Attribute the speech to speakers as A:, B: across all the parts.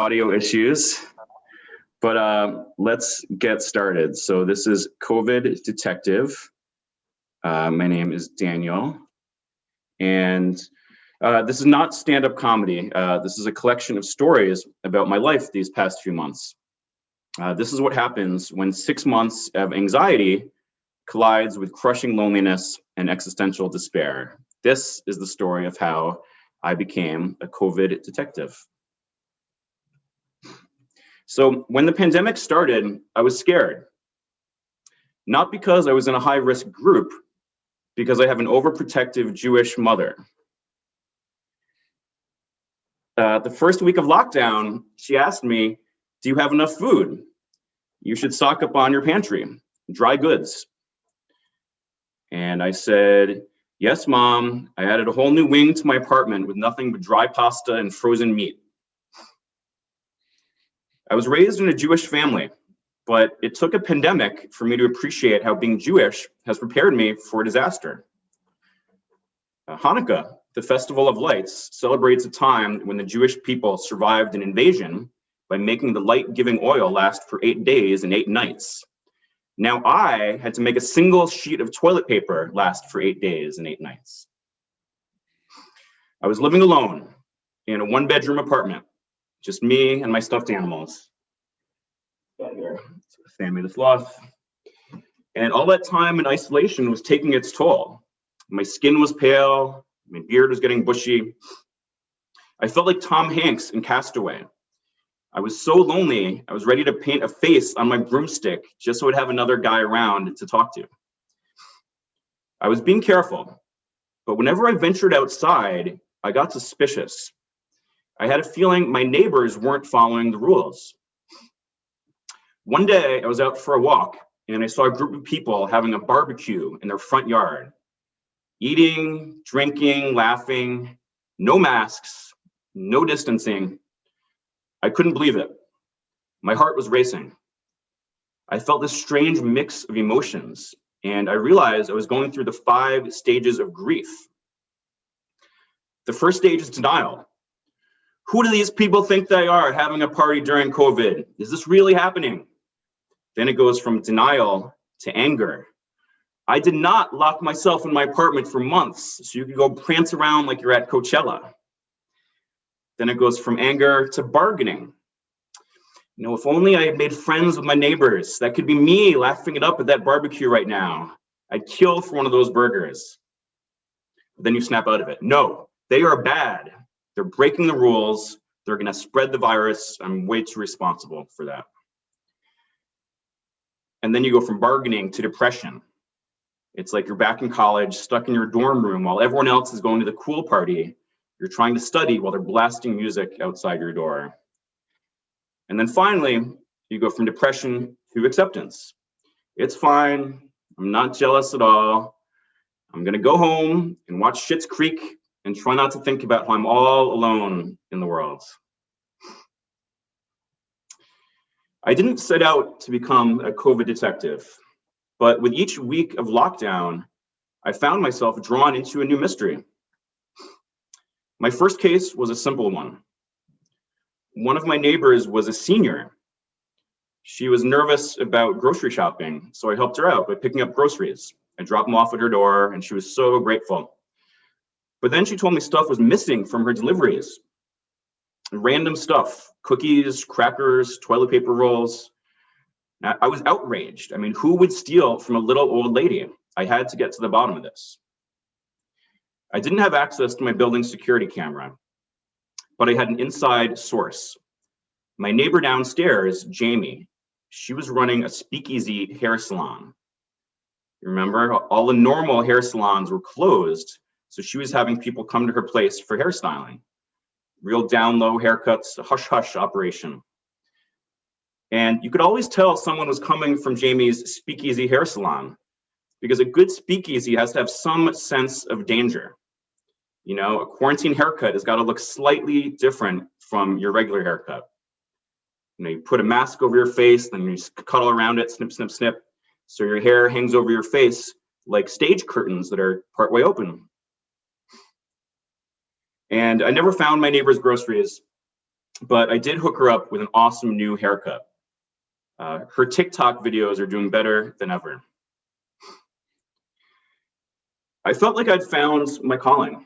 A: audio issues, but let's get started. So this is COVID Detective. My name is Daniel, and this is not stand-up comedy. This is a collection of stories about my life these past few months. This is what happens when 6 months of anxiety collides with crushing loneliness and existential despair. This is the story of how I became a COVID detective. So when the pandemic started, I was scared. Not because I was in a high-risk group, because I have an overprotective Jewish mother. The first week of lockdown, she asked me, "Do you have enough food? You should stock up on your pantry, dry goods." And I said, "Yes, Mom. I added a whole new wing to my apartment with nothing but dry pasta and frozen meat." I was raised in a Jewish family, but it took a pandemic for me to appreciate how being Jewish has prepared me for disaster. Hanukkah, the Festival of Lights, celebrates a time when the Jewish people survived an invasion by making the light-giving oil last for 8 days and 8 nights. Now I had to make a single sheet of toilet paper last for 8 days and 8 nights. I was living alone in a 1-bedroom apartment, just me and my stuffed animals. Got here, family the sloth. And all that time in isolation was taking its toll. My skin was pale, my beard was getting bushy. I felt like Tom Hanks in Castaway. I was so lonely, I was ready to paint a face on my broomstick just so I'd have another guy around to talk to. I was being careful, but whenever I ventured outside, I got suspicious. I had a feeling my neighbors weren't following the rules. One day, I was out for a walk, and I saw a group of people having a barbecue in their front yard. Eating, drinking, laughing, no masks, no distancing. I couldn't believe it. My heart was racing. I felt this strange mix of emotions, and I realized I was going through the 5 stages of grief. The first stage is denial. Who do these people think they are having a party during COVID? Is this really happening? Then it goes from denial to anger. I did not lock myself in my apartment for months so you could go prance around like you're at Coachella. Then it goes from anger to bargaining. You know, if only I had made friends with my neighbors. That could be me laughing it up at that barbecue right now. I'd kill for one of those burgers. But then you snap out of it. No, they are bad. They're breaking the rules. They're going to spread the virus. I'm way too responsible for that. And then you go from bargaining to depression. It's like you're back in college, stuck in your dorm room while everyone else is going to the cool party. You're trying to study while they're blasting music outside your door. And then finally, you go from depression to acceptance. It's fine. I'm not jealous at all. I'm going to go home and watch Schitt's Creek and try not to think about how I'm all alone in the world. I didn't set out to become a COVID detective, but with each week of lockdown, I found myself drawn into a new mystery. My first case was a simple one. One of my neighbors was a senior. She was nervous about grocery shopping, so I helped her out by picking up groceries. I dropped them off at her door, and she was so grateful. But then she told me stuff was missing from her deliveries. Random stuff, cookies, crackers, toilet paper rolls. Now, I was outraged. I mean, who would steal from a little old lady? I had to get to the bottom of this. I didn't have access to my building security camera, but I had an inside source. My neighbor downstairs, Jamie, she was running a speakeasy hair salon. You remember, all the normal hair salons were closed, so she was having people come to her place for hairstyling. Real down-low haircuts, a hush-hush operation. And you could always tell someone was coming from Jamie's speakeasy hair salon because a good speakeasy has to have some sense of danger. You know, a quarantine haircut has got to look slightly different from your regular haircut. You know, you put a mask over your face, then you cuddle around it, snip, snip, snip. So your hair hangs over your face like stage curtains that are partway open. And I never found my neighbor's groceries. but I did hook her up with an awesome new haircut. Her TikTok videos are doing better than ever. I felt like I'd found my calling.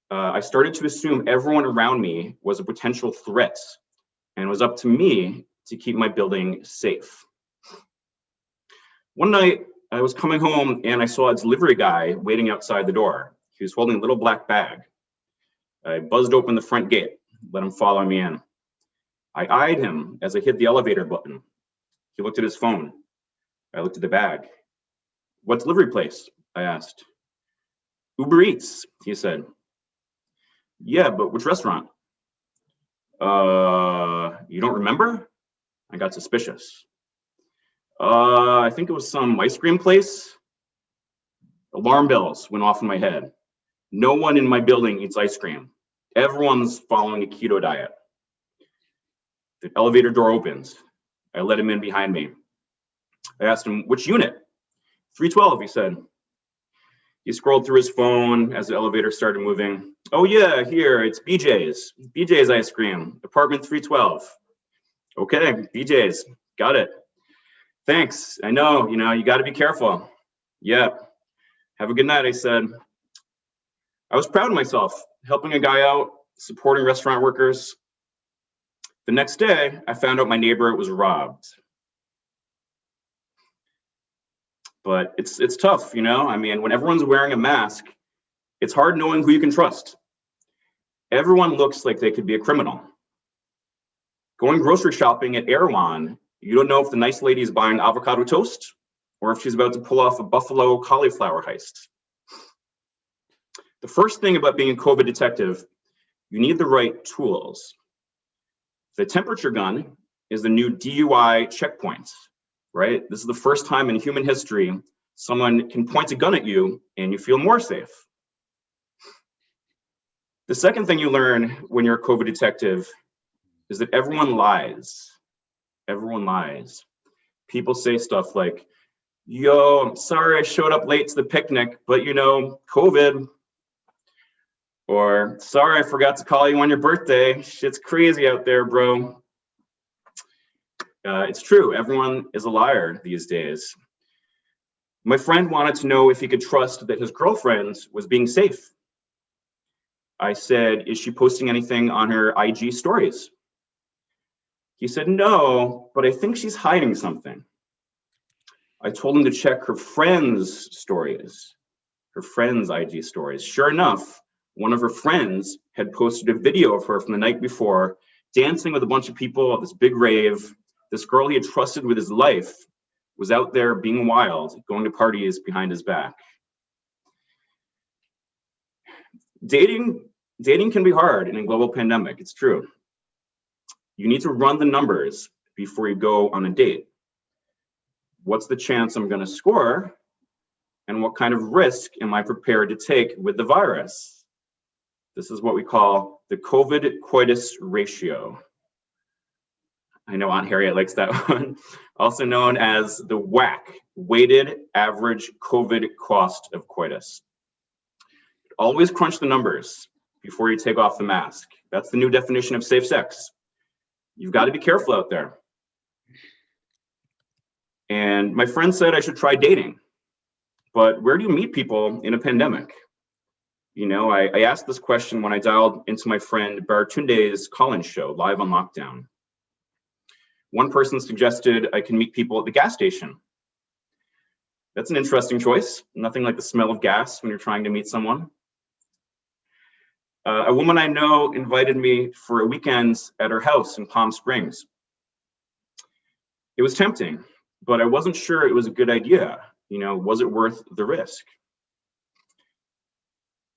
A: I started to assume everyone around me was a potential threat, and it was up to me to keep my building safe. One night, I was coming home and I saw a delivery guy waiting outside the door. He was holding a little black bag. I buzzed open the front gate, let him follow me in. I eyed him as I hit the elevator button. He looked at his phone. I looked at the bag. What delivery place? I asked. Uber Eats, he said. Yeah, but which restaurant? You don't remember? I got suspicious. I think it was some ice cream place. Alarm bells went off in my head. No one in my building eats ice cream. Everyone's following a keto diet. The elevator door opens. I let him in behind me. I asked him, which unit? 312, he said. He scrolled through his phone as the elevator started moving. Oh yeah, here, it's BJ's. BJ's ice cream, apartment 312. Okay, BJ's, got it. Thanks, I know, you gotta be careful. Yeah, have a good night, I said. I was proud of myself, helping a guy out, supporting restaurant workers. The next day, I found out my neighbor was robbed. But it's tough, I mean, when everyone's wearing a mask, it's hard knowing who you can trust. Everyone looks like they could be a criminal. Going grocery shopping at Erewhon, you don't know if the nice lady is buying avocado toast or if she's about to pull off a buffalo cauliflower heist. The first thing about being a COVID detective, you need the right tools. The temperature gun is the new DUI checkpoint, right? This is the first time in human history someone can point a gun at you and you feel more safe. The second thing you learn when you're a COVID detective is that everyone lies. Everyone lies. People say stuff like, yo, I'm sorry I showed up late to the picnic, but COVID. Or, sorry I forgot to call you on your birthday. Shit's crazy out there, bro. It's true, everyone is a liar these days. My friend wanted to know if he could trust that his girlfriend was being safe. I said, is she posting anything on her IG stories? He said, no, but I think she's hiding something. I told him to check her friends' stories, her friends' IG stories. Sure enough, one of her friends had posted a video of her from the night before, dancing with a bunch of people at this big rave. This girl he had trusted with his life was out there being wild, going to parties behind his back. Dating can be hard in a global pandemic, it's true. You need to run the numbers before you go on a date. What's the chance I'm gonna score? And what kind of risk am I prepared to take with the virus? This is what we call the COVID coitus ratio. I know Aunt Harriet likes that one. Also known as the WAC, weighted average COVID cost of coitus. Always crunch the numbers before you take off the mask. That's the new definition of safe sex. You've got to be careful out there. And my friend said I should try dating. But where do you meet people in a pandemic? I asked this question when I dialed into my friend Baratunde's call-in show, Live on Lockdown. One person suggested I can meet people at the gas station. That's an interesting choice. Nothing like the smell of gas when you're trying to meet someone. A woman I know invited me for a weekend at her house in Palm Springs. It was tempting, but I wasn't sure it was a good idea. Was it worth the risk?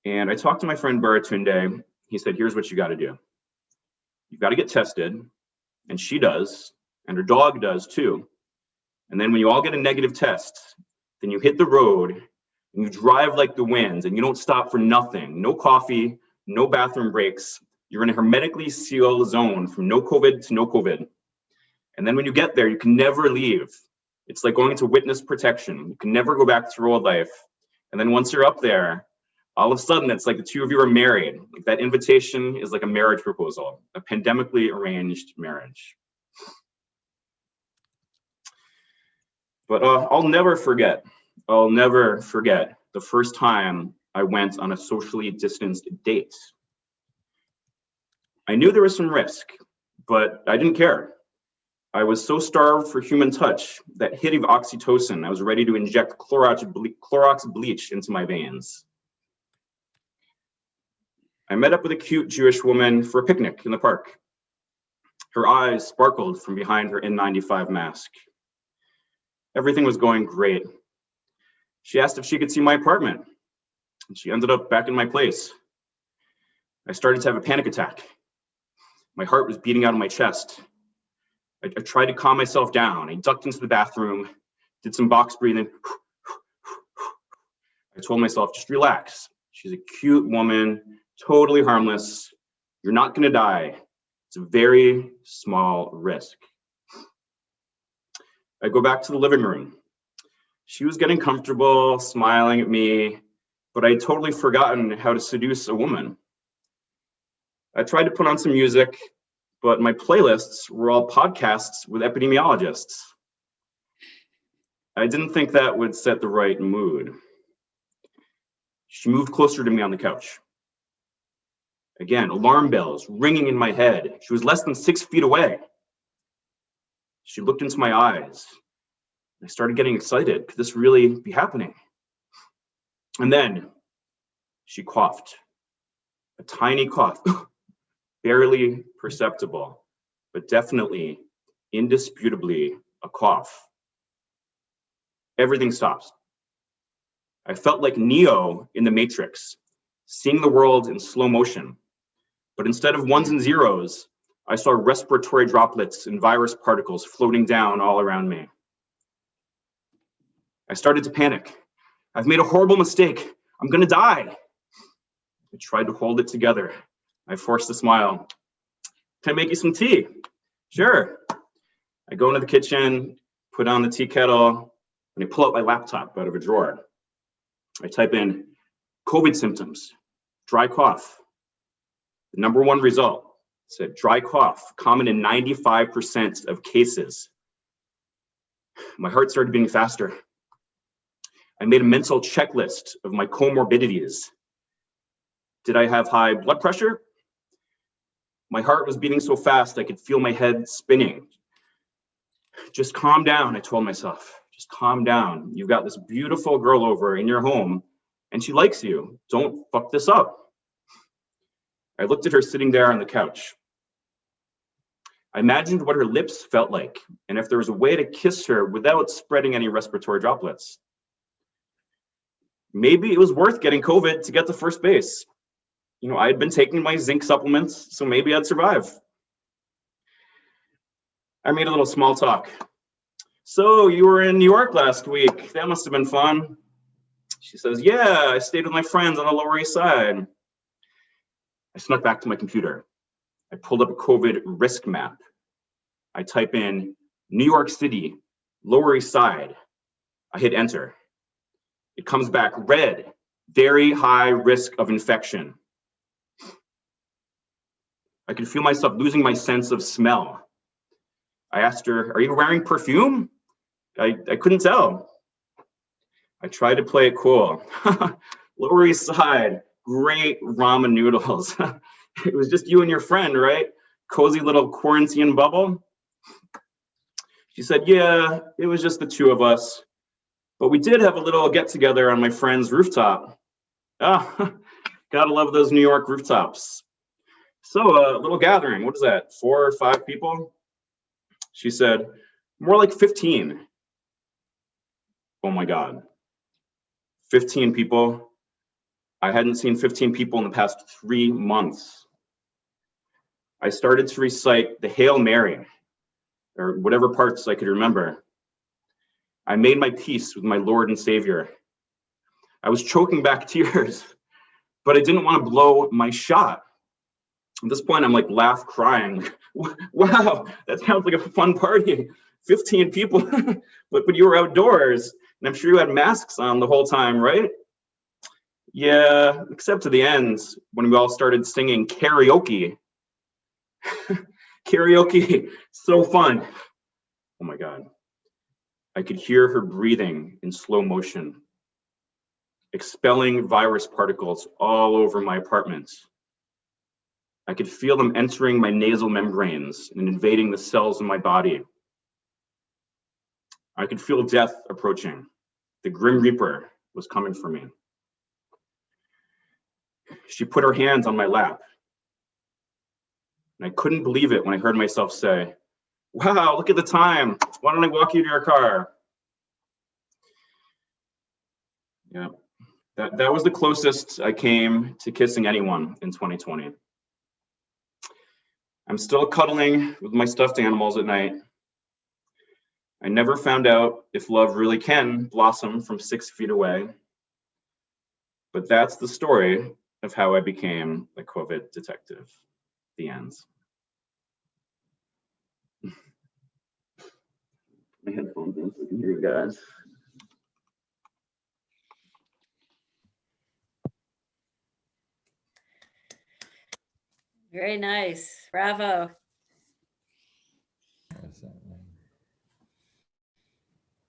A: And I talked to my friend Baratunde. He said, here's what you got to do. You've got to get tested, and she does, and her dog does too. And then when you all get a negative test, then you hit the road and you drive like the wind and you don't stop for nothing. No coffee, no bathroom breaks. You're in a hermetically sealed zone from no COVID to no COVID. And then when you get there, you can never leave. It's like going into witness protection. You can never go back to your old life. And then once you're up there, All of a sudden, it's like the two of you are married. Like that invitation is like a marriage proposal, a pandemically arranged marriage. But I'll never forget the first time I went on a socially distanced date. I knew there was some risk, but I didn't care. I was so starved for human touch, that hit of oxytocin, I was ready to inject Clorox bleach into my veins. I met up with a cute Jewish woman for a picnic in the park. Her eyes sparkled from behind her N95 mask. Everything was going great. She asked if she could see my apartment, and she ended up back in my place. I started to have a panic attack. My heart was beating out of my chest. I tried to calm myself down. I ducked into the bathroom, did some box breathing. I told myself, just relax. She's a cute woman, totally harmless. You're not gonna die. It's a very small risk. I go back to the living room. She was getting comfortable, smiling at me, but I had totally forgotten how to seduce a woman. I tried to put on some music, but my playlists were all podcasts with epidemiologists. I didn't think that would set the right mood. She moved closer to me on the couch. Again, alarm bells ringing in my head. She was less than 6 feet away. She looked into my eyes. I started getting excited. Could this really be happening? And then she coughed. A tiny cough, barely perceptible, but definitely, indisputably a cough. Everything stops. I felt like Neo in the Matrix, seeing the world in slow motion. But instead of ones and zeros, I saw respiratory droplets and virus particles floating down all around me. I started to panic. I've made a horrible mistake. I'm gonna die. I tried to hold it together. I forced a smile. Can I make you some tea? Sure. I go into the kitchen, put on the tea kettle, and I pull out my laptop out of a drawer. I type in COVID symptoms, dry cough. The number one result said dry cough, common in 95% of cases. My heart started beating faster. I made a mental checklist of my comorbidities. Did I have high blood pressure? My heart was beating so fast I could feel my head spinning. Just calm down, I told myself. Just calm down. You've got this beautiful girl over in your home and she likes you. Don't fuck this up. I looked at her sitting there on the couch. I imagined what her lips felt like and if there was a way to kiss her without spreading any respiratory droplets. Maybe it was worth getting COVID to get to first base. You know, I had been taking my zinc supplements, so maybe I'd survive. I made a little small talk. So you were in New York last week. That must have been fun. She says, yeah, I stayed with my friends on the Lower East Side. I snuck back to my computer. I pulled up a COVID risk map. I type in New York City, Lower East Side. I hit enter. It comes back red, very high risk of infection. I could feel myself losing my sense of smell. I asked her, are you wearing perfume? I couldn't tell. I tried to play it cool. Lower East Side, great ramen noodles. It was just you and your friend, right? Cozy little quarantine bubble. She said, yeah, it was just the two of us. But we did have a little get together on my friend's rooftop. Ah, gotta love those New York rooftops. So a little gathering, what is that, 4 or 5 people? She said, more like 15. Oh my God, 15 people. I hadn't seen 15 people in the past 3 months. I started to recite the Hail Mary, or whatever parts I could remember. I made my peace with my Lord and Savior. I was choking back tears, but I didn't want to blow my shot. At this point, I'm like crying. Wow, that sounds like a fun party. 15 people, but you were outdoors, and I'm sure you had masks on the whole time, right? Yeah, except to the end when we all started singing karaoke. Karaoke, so fun. Oh my God. I could hear her breathing in slow motion, expelling virus particles all over my apartment. I could feel them entering my nasal membranes and invading the cells in my body. I could feel death approaching. The Grim Reaper was coming for me. She put her hands on my lap, and I couldn't believe it when I heard myself say, "Wow, look at the time. Why don't I walk you to your car?" Yeah, that was the closest I came to kissing anyone in 2020. I'm still cuddling with my stuffed animals at night. I never found out if love really can blossom from 6 feet away. But that's the story of how I became a COVID detective. The ends. My headphones in so I can hear you guys.
B: Very nice. Bravo.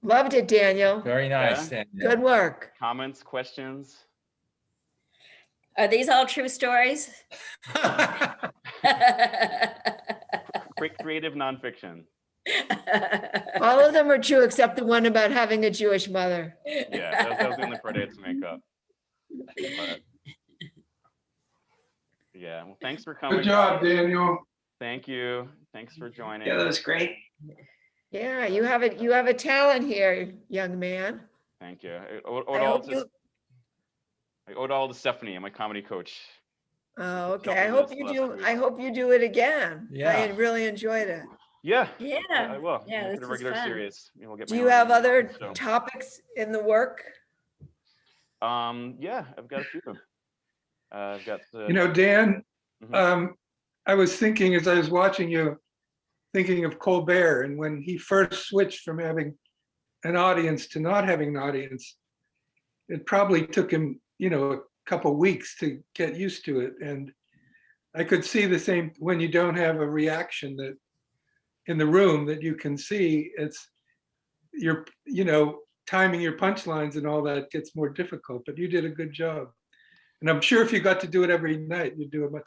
C: Loved it, Daniel.
D: Very nice.
A: Yeah.
D: Daniel.
C: Good work.
A: Comments, questions?
B: Are these all true stories?
A: Creative nonfiction.
C: All of them are true except the one about having a Jewish mother.
A: Yeah, that was the only part I had to make up. But, yeah, well, thanks for coming.
E: Good job, Daniel.
A: Thank you. Thanks for joining.
F: Yeah, that was great.
C: Yeah, you have a talent here, young man.
A: Thank you.
C: I
A: I owed all to Stephanie, my comedy coach.
C: Oh, okay.
A: Helping
C: I hope
A: us
C: you
A: last
C: do.
A: week.
C: I hope you do it again.
D: Yeah.
C: I really enjoyed it.
A: Yeah,
B: Yeah.
A: I will.
B: Yeah,
A: Make
B: this
A: it a
B: is
A: regular
B: fun.
A: series. We'll get
C: Do
A: my
C: you
A: own
C: have other
A: show.
C: topics in the work?
A: Yeah, I've got a few. I've got.
E: Dan,
A: Mhm.
E: I was thinking as I was watching you, thinking of Colbert, and when he first switched from having an audience to not having an audience, it probably took him, a couple weeks to get used to it. And I could see the same when you don't have a reaction that in the room that you can see. It's you're, timing your punchlines and all that gets more difficult. But you did a good job, and I'm sure if you got to do it every night, you'd do an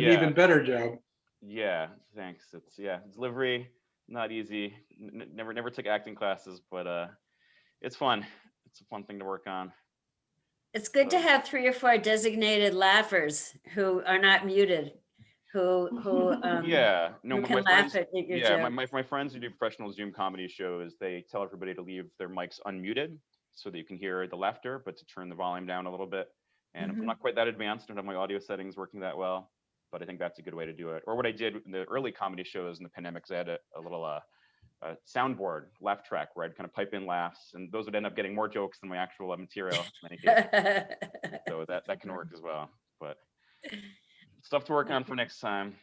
E: even better job.
A: Yeah, thanks. It's delivery, not easy. Never took acting classes, but it's fun. It's a fun thing to work on.
B: It's good to have 3 or 4 designated laughers who are not muted, who
A: Yeah, no,
B: who
A: my
B: can laugh
A: friends.
B: at your
A: Yeah,
B: joke.
A: my friends who do professional Zoom comedy shows, they tell everybody to leave their mics unmuted so that you can hear the laughter, but to turn the volume down a little bit. And I'm not quite that advanced. I don't have my audio settings working that well, but I think that's a good way to do it. Or what I did in the early comedy shows in the pandemic is I had a little soundboard laugh track where I'd kind of pipe in laughs, and those would end up getting more jokes than my actual material in many cases. So that can work as well. But stuff to work on for next time.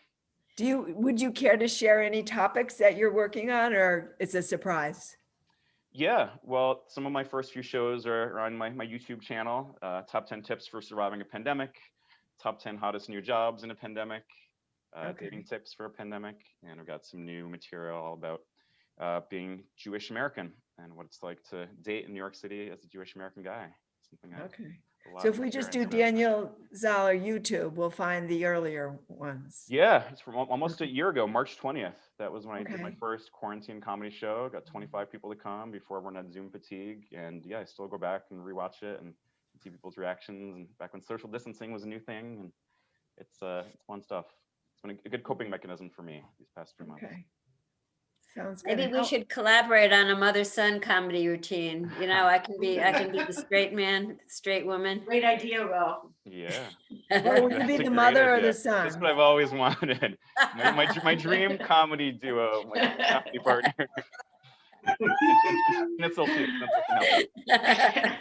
C: Would you care to share any topics that you're working on, or it's a surprise?
A: Yeah, well, some of my first few shows are on my YouTube channel. Top 10 tips for surviving a pandemic, top 10 hottest new jobs in a pandemic, dating tips for a pandemic, and I've got some new material all about being Jewish American and what it's like to date in New York City as a Jewish American guy. Something
C: Okay. So if we just do Daniel Zoller YouTube, we'll find the earlier ones.
A: Yeah, it's from almost a year ago, March 20th. That was when I did my
C: Okay.
A: first quarantine comedy show. Got 25 people to come before everyone had Zoom fatigue. And yeah, I still go back and rewatch it and see people's reactions. And back when social distancing was a new thing, and it's fun stuff. It's been a good coping mechanism for me these past few months.
C: Okay. Sounds good.
B: Maybe we should collaborate on a mother-son comedy routine. I can be the straight man, straight woman.
F: Great idea, Ro.
A: Yeah.
C: Well, will you
A: That's
C: be
A: a
C: the
A: great
C: mother or
A: idea.
C: the son?
A: That's what I've always wanted. My dream comedy duo, my comedy partner. Schnitzel too.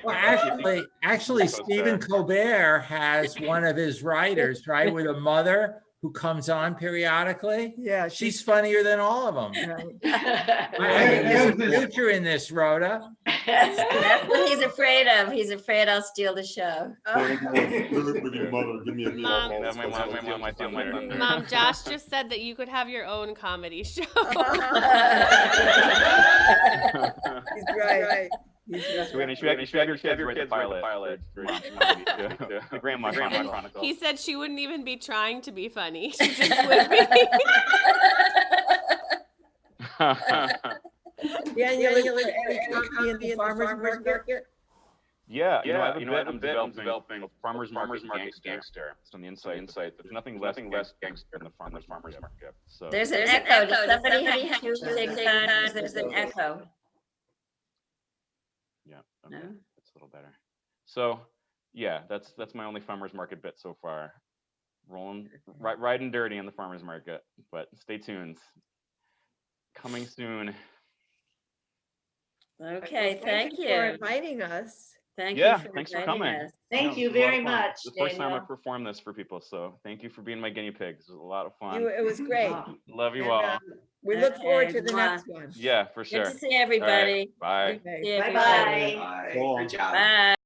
D: Well, actually, Stephen Colbert has one of his writers, right, with a mother who comes on periodically.
C: Yeah,
D: She's funnier than all of them.
C: right.
D: I think there's a future in this, Rhoda.
B: That's what he's afraid of. He's afraid I'll steal the show.
F: With your mother, give me a
G: Mom.
F: call.
A: That's my thunder.
G: Mom, Josh just said that you could have your own comedy show.
C: He's right. He's
A: So
C: right.
A: you should have your kids write the pilot. The Grandma Chronicle.
G: He said she wouldn't even be trying to be funny. She just would be.
C: Daniel, is there any copy in the farmer's market?
A: Yeah, I'm developing a farmer's market gangster. It's on the inside. There's nothing less gangster than the farmer's market. So
B: There's an echo. Does somebody have two big phones? There's an echo.
A: yeah, okay,
B: No?
A: that's a little better. So yeah, that's my only farmer's market bit so far. Riding dirty on the farmer's market, but stay tuned. Coming soon.
B: Okay, thank
C: for
B: you.
C: inviting us.
B: Thank
A: Yeah,
B: you for
A: thanks for
B: inviting
A: coming.
B: us.
H: Thank you
A: It was a lot of
H: very
A: fun.
H: much,
A: It's the first time
H: Daniel.
A: I've performed this for people, so thank you for being my guinea pigs. It was a lot of fun.
C: It was great.
H: Wow.
A: Love you
C: And,
A: all.
C: we look forward
B: Okay,
C: to the
B: mwah.
C: next one.
A: Yeah, for sure.
B: Good to see
A: All right,
B: everybody.
A: bye.
C: Okay.
B: See everybody.
H: Bye-bye.
F: Go on.
H: Good job.
B: Bye.